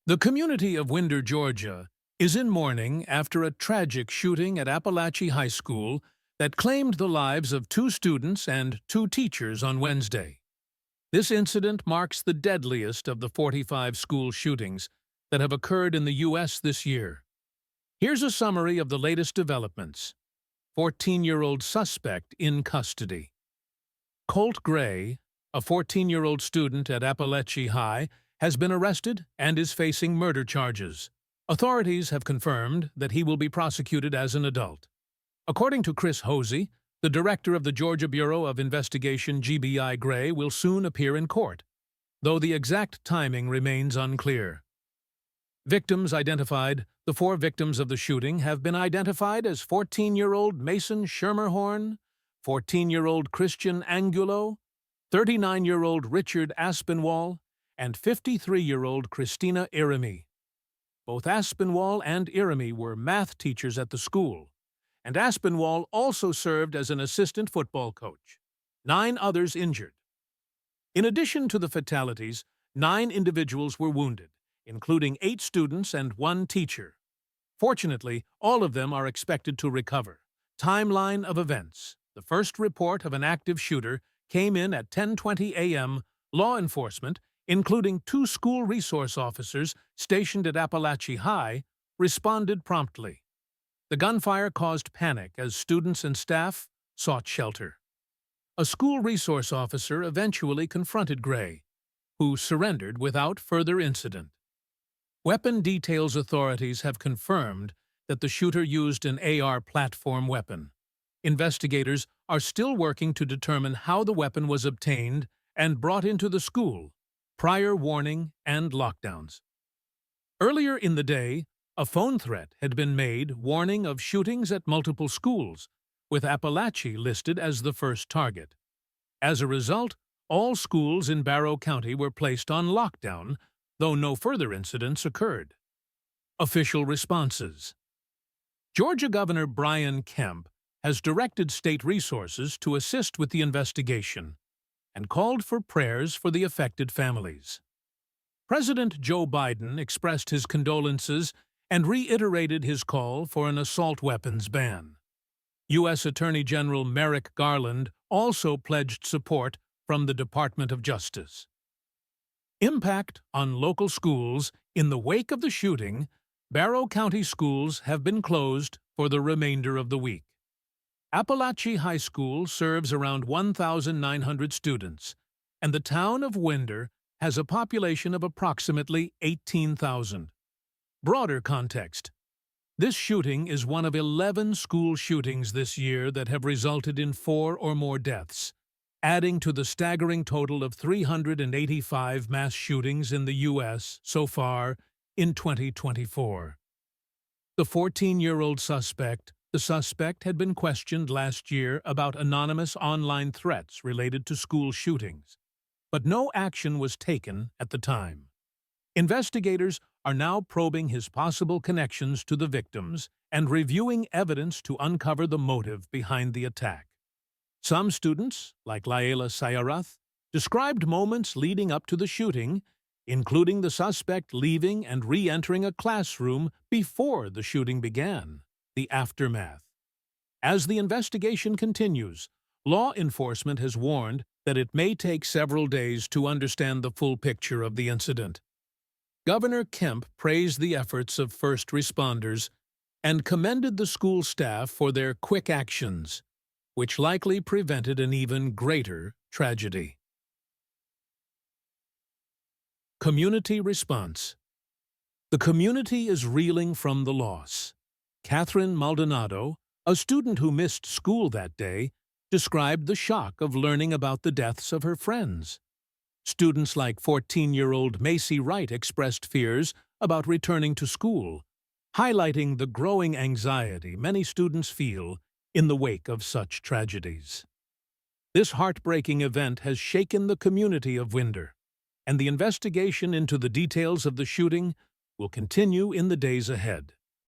The community of Winder, Georgia, is in mourning after a tragic shooting at Apalachee High School that claimed the lives of 2 students and 2 teachers on Wednesday. This incident marks the deadliest of the 45 school shootings that have occurred in the U.S. this year. Here's a summary of the latest developments. 14-year-old suspect in custody. Colt Gray, a 14-year-old student at Apalachee High, has been arrested and is facing murder charges. Authorities have confirmed that he will be prosecuted as an adult. According to Chris Hosey, the director of the Georgia Bureau of Investigation GBI, Gray will soon appear in court, though the exact timing remains unclear. Victims identified. The 4 victims of the shooting have been identified as 14-year-old Mason Schermerhorn, 14-year-old Christian Angulo, 39-year-old Richard Aspinwall, and 53-year-old Christina Iremi. Both Aspinwall and Iremi were math teachers at the school, and Aspinwall also served as an assistant football coach. 9 others injured. In addition to the fatalities, 9 individuals were wounded, including 8 students and 1 teacher. Fortunately, all of them are expected to recover. Timeline of events. The first report of an active shooter came in at 10:20 a.m. Law enforcement, including 2 school resource officers stationed at Apalachee High, responded promptly. The gunfire caused panic as students and staff sought shelter. A school resource officer eventually confronted Gray, who surrendered without further incident. Weapon details. Authorities have confirmed that the shooter used an AR platform weapon. Investigators are still working to determine how the weapon was obtained and brought into the school, prior warning and lockdowns. Earlier in the day, a phone threat had been made warning of shootings at multiple schools, with Apalachee listed as the first target. As a result, all schools in Barrow County were placed on lockdown, though no further incidents occurred. Official responses. Georgia Governor Brian Kemp has directed state resources to assist with the investigation and called for prayers for the affected families. President Joe Biden expressed his condolences and reiterated his call for an assault weapons ban. U.S. Attorney General Merrick Garland also pledged support from the Department of Justice. Impact on local schools. In the wake of the shooting, Barrow County schools have been closed for the remainder of the week. Apalachee High School serves around 1,900 students, and the town of Winder has a population of approximately 18,000. Broader context. This shooting is one of 11 school shootings this year that have resulted in 4 or more deaths, adding to the staggering total of 385 mass shootings in the U.S. so far in 2024. The 14-year-old suspect. The suspect had been questioned last year about anonymous online threats related to school shootings, but no action was taken at the time. Investigators are now probing his possible connections to the victims and reviewing evidence to uncover the motive behind the attack. Some students, like Laela Sayarath, described moments leading up to the shooting, including the suspect leaving and re-entering a classroom before the shooting began. The aftermath. As the investigation continues, law enforcement has warned that it may take several days to understand the full picture of the incident. Governor Kemp praised the efforts of first responders and commended the school staff for their quick actions, which likely prevented an even greater tragedy. Community response. The community is reeling from the loss. Catherine Maldonado, a student who missed school that day, described the shock of learning about the deaths of her friends. Students like 14-year-old Macy Wright expressed fears about returning to school, highlighting the growing anxiety many students feel in the wake of such tragedies. This heartbreaking event has shaken the community of Winder, and the investigation into the details of the shooting will continue in the days ahead.